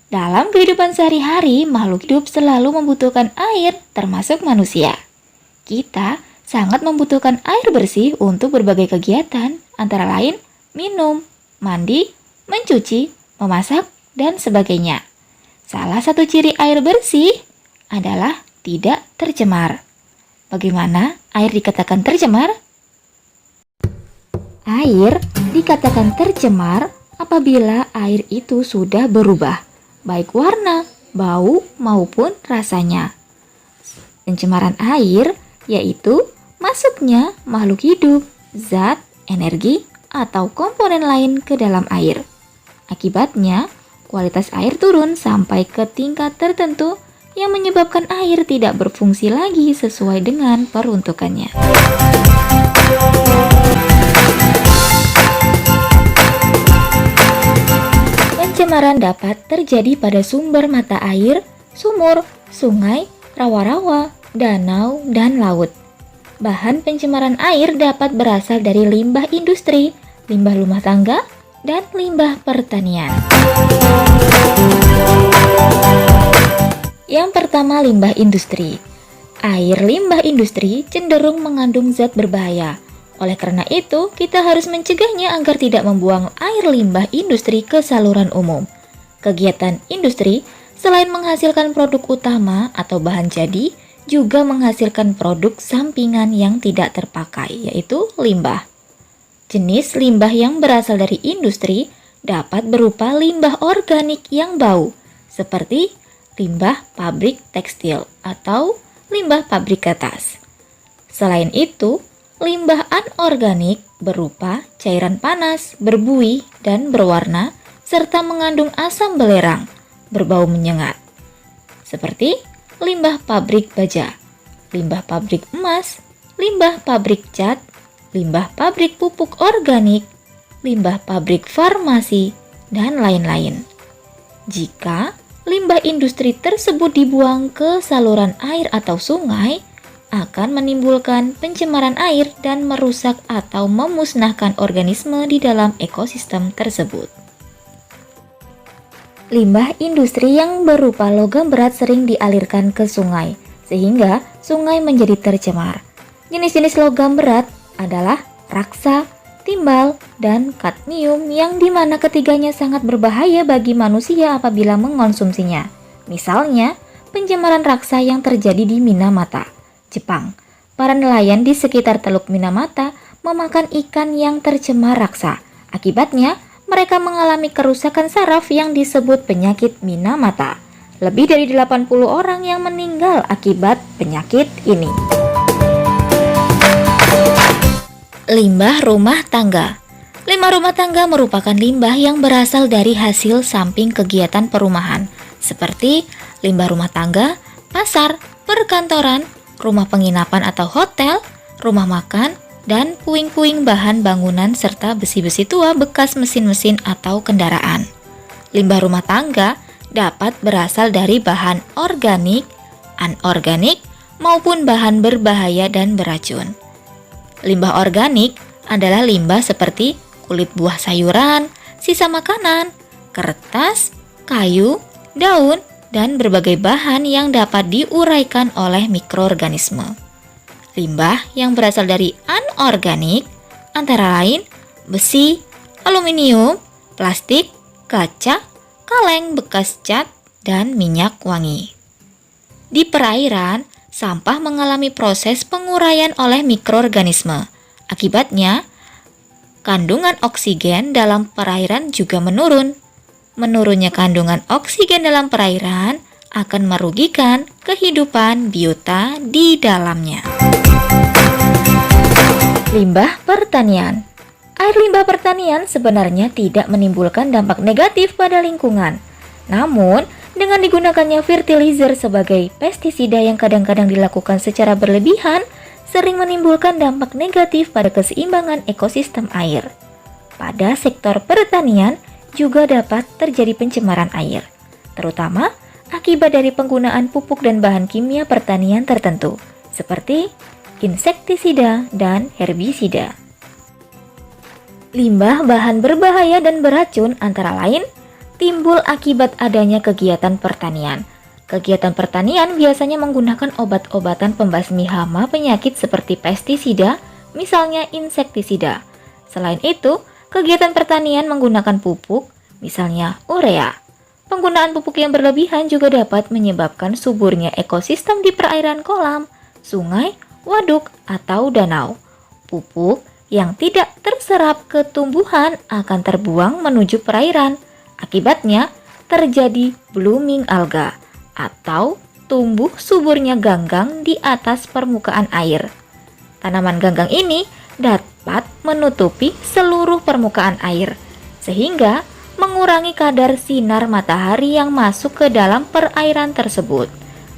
Dalam kehidupan sehari-hari, makhluk hidup selalu membutuhkan air, termasuk manusia. Kita sangat membutuhkan air bersih untuk berbagai kegiatan, antara lain minum, mandi, mencuci, memasak, dan sebagainya. Salah satu ciri air bersih adalah tidak tercemar. Bagaimana air dikatakan tercemar? Air dikatakan tercemar apabila air itu sudah berubah, baik warna, bau, maupun rasanya. Pencemaran air yaitu masuknya makhluk hidup, zat, energi, atau komponen lain ke dalam air. Akibatnya, kualitas air turun sampai ke tingkat tertentu yang menyebabkan air tidak berfungsi lagi sesuai dengan peruntukannya. Pencemaran dapat terjadi pada sumber mata air, sumur, sungai, rawa-rawa, danau, dan laut. Bahan pencemaran air dapat berasal dari limbah industri, limbah rumah tangga, dan limbah pertanian. Yang pertama, limbah industri. Air limbah industri cenderung mengandung zat berbahaya. Oleh karena itu, kita harus mencegahnya agar tidak membuang air limbah industri ke saluran umum. Kegiatan industri, selain menghasilkan produk utama atau bahan jadi, juga menghasilkan produk sampingan yang tidak terpakai, yaitu limbah. Jenis limbah yang berasal dari industri dapat berupa limbah organik yang bau, seperti limbah pabrik tekstil atau limbah pabrik kertas. Selain itu, limbah anorganik berupa cairan panas, berbuih, dan berwarna, serta mengandung asam belerang, berbau menyengat, seperti limbah pabrik baja, limbah pabrik emas, limbah pabrik cat, limbah pabrik pupuk organik, limbah pabrik farmasi, dan lain-lain. Jika limbah industri tersebut dibuang ke saluran air atau sungai, akan menimbulkan pencemaran air dan merusak atau memusnahkan organisme di dalam ekosistem tersebut. Limbah industri yang berupa logam berat sering dialirkan ke sungai, sehingga sungai menjadi tercemar. Jenis-jenis logam berat adalah raksa, timbal, dan kadmium yang dimana ketiganya sangat berbahaya bagi manusia apabila mengonsumsinya. Misalnya, pencemaran raksa yang terjadi di Minamata, Jepang. Para nelayan di sekitar Teluk Minamata memakan ikan yang tercemar raksa. Akibatnya, mereka mengalami kerusakan saraf yang disebut penyakit Minamata. Lebih dari 80 orang yang meninggal akibat penyakit ini. Limbah rumah tangga. Limbah rumah tangga merupakan limbah yang berasal dari hasil samping kegiatan perumahan, seperti limbah rumah tangga, pasar, perkantoran, rumah penginapan atau hotel, rumah makan, dan puing-puing bahan bangunan serta besi-besi tua bekas mesin-mesin atau kendaraan. Limbah rumah tangga dapat berasal dari bahan organik, anorganik, maupun bahan berbahaya dan beracun. Limbah organik adalah limbah seperti kulit buah sayuran, sisa makanan, kertas, kayu, daun, dan berbagai bahan yang dapat diuraikan oleh mikroorganisme. Limbah yang berasal dari anorganik antara lain besi, aluminium, plastik, kaca, kaleng bekas cat, dan minyak wangi. Di perairan, sampah mengalami proses penguraian oleh mikroorganisme. Akibatnya, kandungan oksigen dalam perairan juga menurun. Menurunnya kandungan oksigen dalam perairan akan merugikan kehidupan biota di dalamnya. Limbah pertanian. Air limbah pertanian sebenarnya tidak menimbulkan dampak negatif pada lingkungan. Namun, dengan digunakannya fertilizer sebagai pestisida yang kadang-kadang dilakukan secara berlebihan, sering menimbulkan dampak negatif pada keseimbangan ekosistem air. Pada sektor pertanian juga dapat terjadi pencemaran air, terutama akibat dari penggunaan pupuk dan bahan kimia pertanian tertentu, seperti insektisida dan herbisida. Limbah bahan berbahaya dan beracun antara lain timbul akibat adanya kegiatan pertanian. Kegiatan pertanian biasanya menggunakan obat-obatan pembasmi hama penyakit seperti pestisida, misalnya insektisida. Selain itu, kegiatan pertanian menggunakan pupuk, misalnya urea. Penggunaan pupuk yang berlebihan juga dapat menyebabkan suburnya ekosistem di perairan kolam, sungai, waduk, atau danau. Pupuk yang tidak terserap ke tumbuhan akan terbuang menuju perairan. Akibatnya, terjadi blooming alga atau tumbuh suburnya ganggang di atas permukaan air. Tanaman ganggang ini dapat menutupi seluruh permukaan air, sehingga mengurangi kadar sinar matahari yang masuk ke dalam perairan tersebut.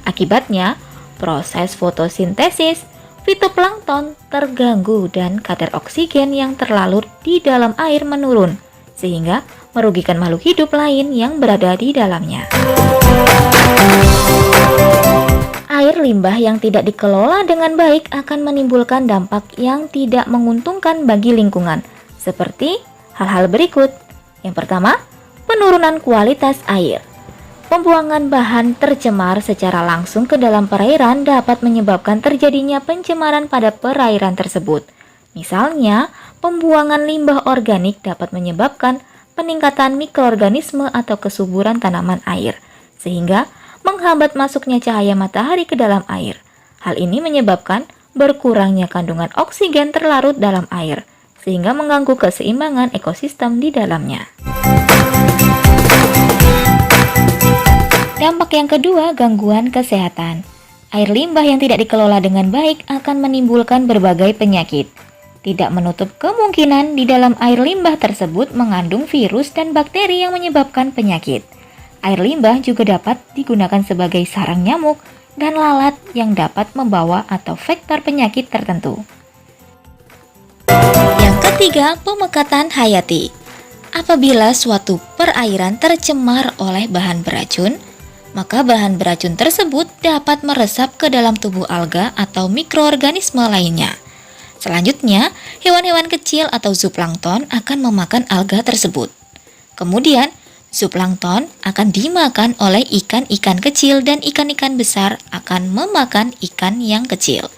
Akibatnya, proses fotosintesis fitoplankton terganggu dan kadar oksigen yang terlarut di dalam air menurun, sehingga merugikan makhluk hidup lain yang berada di dalamnya. Air limbah yang tidak dikelola dengan baik akan menimbulkan dampak yang tidak menguntungkan bagi lingkungan, seperti hal-hal berikut. Yang pertama, penurunan kualitas air. Pembuangan bahan tercemar secara langsung ke dalam perairan dapat menyebabkan terjadinya pencemaran pada perairan tersebut. Misalnya, pembuangan limbah organik dapat menyebabkan peningkatan mikroorganisme atau kesuburan tanaman air, sehingga menghambat masuknya cahaya matahari ke dalam air. Hal ini menyebabkan berkurangnya kandungan oksigen terlarut dalam air, sehingga mengganggu keseimbangan ekosistem di dalamnya. Dampak yang kedua, gangguan kesehatan. Air limbah yang tidak dikelola dengan baik akan menimbulkan berbagai penyakit. Tidak menutup kemungkinan di dalam air limbah tersebut mengandung virus dan bakteri yang menyebabkan penyakit. Air limbah juga dapat digunakan sebagai sarang nyamuk dan lalat yang dapat membawa atau vektor penyakit tertentu. Yang ketiga, pemekatan hayati. Apabila suatu perairan tercemar oleh bahan beracun, maka bahan beracun tersebut dapat meresap ke dalam tubuh alga atau mikroorganisme lainnya. Selanjutnya, hewan-hewan kecil atau zooplankton akan memakan alga tersebut. Kemudian, zooplankton akan dimakan oleh ikan-ikan kecil dan ikan-ikan besar akan memakan ikan yang kecil.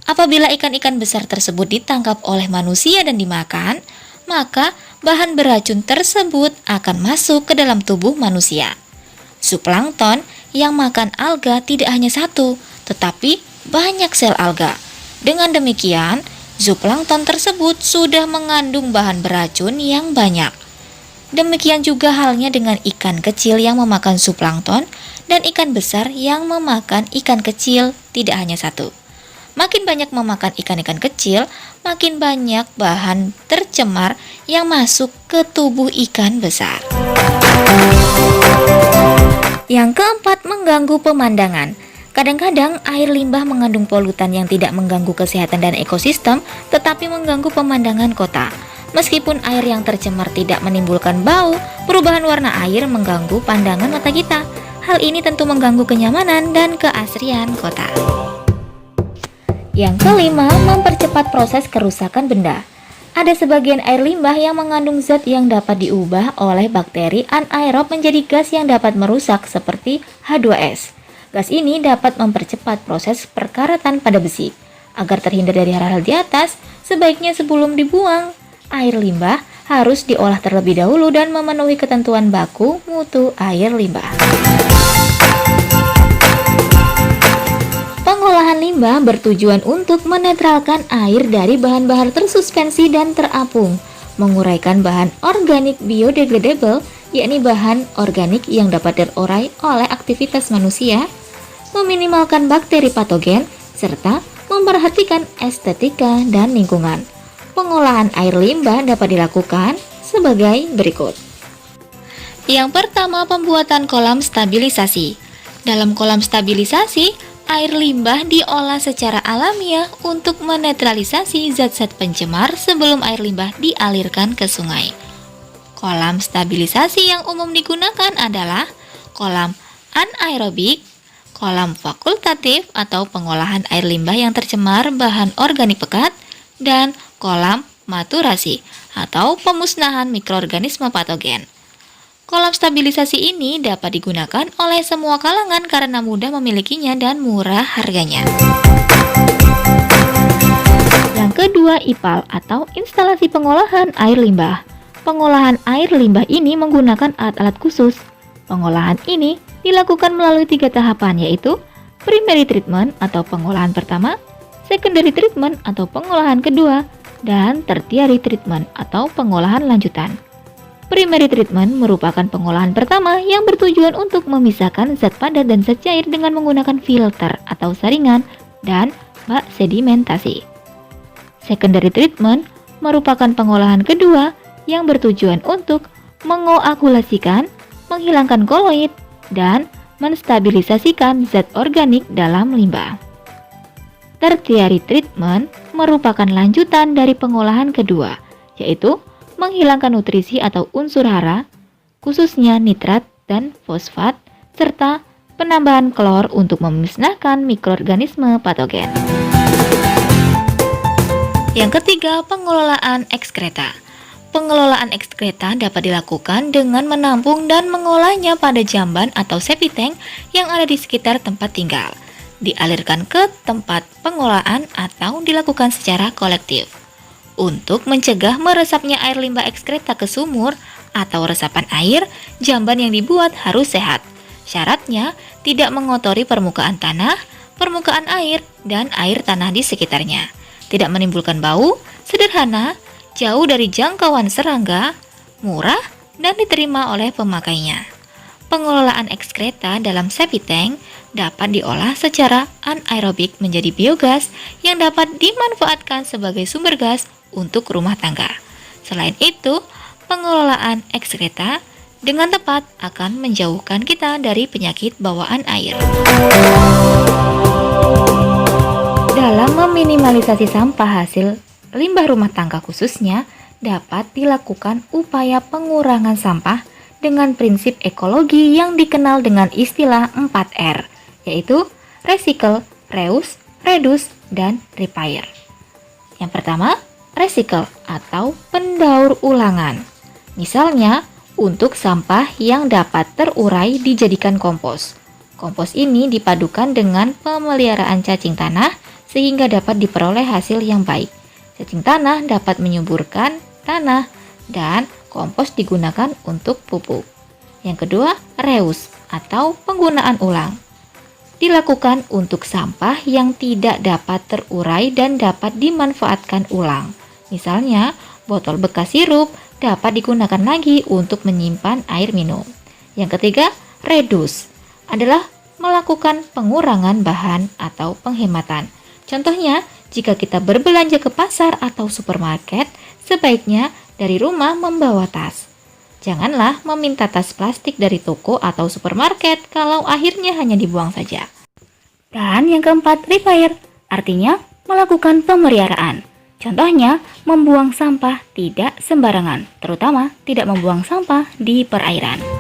Apabila ikan-ikan besar tersebut ditangkap oleh manusia dan dimakan, maka bahan beracun tersebut akan masuk ke dalam tubuh manusia. Zooplankton yang makan alga tidak hanya satu, tetapi banyak sel alga. Dengan demikian, zooplankton tersebut sudah mengandung bahan beracun yang banyak. Demikian juga halnya dengan ikan kecil yang memakan zooplankton dan ikan besar yang memakan ikan kecil tidak hanya satu. Makin banyak memakan ikan-ikan kecil, makin banyak bahan tercemar yang masuk ke tubuh ikan besar. Yang keempat, mengganggu pemandangan. Kadang-kadang air limbah mengandung polutan yang tidak mengganggu kesehatan dan ekosistem, tetapi mengganggu pemandangan kota. Meskipun air yang tercemar tidak menimbulkan bau, perubahan warna air mengganggu pandangan mata kita. Hal ini tentu mengganggu kenyamanan dan keasrian kota. Yang kelima, mempercepat proses kerusakan benda. Ada sebagian air limbah yang mengandung zat yang dapat diubah oleh bakteri anaerob menjadi gas yang dapat merusak seperti H2S. Gas ini dapat mempercepat proses perkaratan pada besi. Agar terhindar dari hal-hal di atas, sebaiknya sebelum dibuang, air limbah harus diolah terlebih dahulu dan memenuhi ketentuan baku mutu air limbah. Pengolahan limbah bertujuan untuk menetralkan air dari bahan-bahan tersuspensi dan terapung, menguraikan bahan organik biodegradable, yakni bahan organik yang dapat terurai oleh aktivitas manusia, meminimalkan bakteri patogen, serta memperhatikan estetika dan lingkungan. Pengolahan air limbah dapat dilakukan sebagai berikut. Yang pertama, pembuatan kolam stabilisasi. Dalam kolam stabilisasi, air limbah diolah secara alamiah untuk menetralisasi zat-zat pencemar sebelum air limbah dialirkan ke sungai. Kolam stabilisasi yang umum digunakan adalah kolam anaerobik, kolam fakultatif atau pengolahan air limbah yang tercemar bahan organik pekat, dan kolam maturasi atau pemusnahan mikroorganisme patogen. Kolam stabilisasi ini dapat digunakan oleh semua kalangan karena mudah memilikinya dan murah harganya. Yang kedua, IPAL atau instalasi pengolahan air limbah. Pengolahan air limbah ini menggunakan alat-alat khusus. Pengolahan ini dilakukan melalui 3 tahapan, yaitu primary treatment atau pengolahan pertama, secondary treatment atau pengolahan kedua, dan tertiary treatment atau pengolahan lanjutan. Primary treatment merupakan pengolahan pertama yang bertujuan untuk memisahkan zat padat dan zat cair dengan menggunakan filter atau saringan dan bak sedimentasi. Secondary treatment merupakan pengolahan kedua yang bertujuan untuk mengoagulasikan, menghilangkan koloid, dan menstabilisasikan zat organik dalam limbah. Tertiary treatment merupakan lanjutan dari pengolahan kedua, yaitu menghilangkan nutrisi atau unsur hara, khususnya nitrat dan fosfat, serta penambahan klor untuk memusnahkan mikroorganisme patogen. Yang ketiga, pengelolaan ekskreta. Pengelolaan ekskreta dapat dilakukan dengan menampung dan mengolahnya pada jamban atau septic tank yang ada di sekitar tempat tinggal, dialirkan ke tempat pengolahan atau dilakukan secara kolektif. Untuk mencegah meresapnya air limbah ekskreta ke sumur atau resapan air, jamban yang dibuat harus sehat. Syaratnya tidak mengotori permukaan tanah, permukaan air, dan air tanah di sekitarnya. Tidak menimbulkan bau, sederhana, jauh dari jangkauan serangga, murah, dan diterima oleh pemakainya. Pengelolaan ekskreta dalam septic tank dapat diolah secara anaerobik menjadi biogas yang dapat dimanfaatkan sebagai sumber gas untuk rumah tangga. Selain itu, pengelolaan ekskreta dengan tepat akan menjauhkan kita dari penyakit bawaan air. Dalam meminimalisasi sampah hasil limbah rumah tangga khususnya, dapat dilakukan upaya pengurangan sampah dengan prinsip ekologi yang dikenal dengan istilah 4R, yaitu recycle, reuse, reduce, dan repair. Yang pertama, recycle atau pendaur ulangan. Misalnya, untuk sampah yang dapat terurai dijadikan kompos. Kompos ini dipadukan dengan pemeliharaan cacing tanah sehingga dapat diperoleh hasil yang baik. Cacing tanah dapat menyuburkan tanah dan kompos digunakan untuk pupuk. Yang kedua, reuse atau penggunaan ulang. Dilakukan untuk sampah yang tidak dapat terurai dan dapat dimanfaatkan ulang. Misalnya, botol bekas sirup dapat digunakan lagi untuk menyimpan air minum. Yang ketiga, reduce adalah melakukan pengurangan bahan atau penghematan. Contohnya, jika kita berbelanja ke pasar atau supermarket, sebaiknya dari rumah membawa tas. Janganlah meminta tas plastik dari toko atau supermarket kalau akhirnya hanya dibuang saja. Dan yang keempat, repair, artinya melakukan pemeliharaan. Contohnya, membuang sampah tidak sembarangan, terutama tidak membuang sampah di perairan.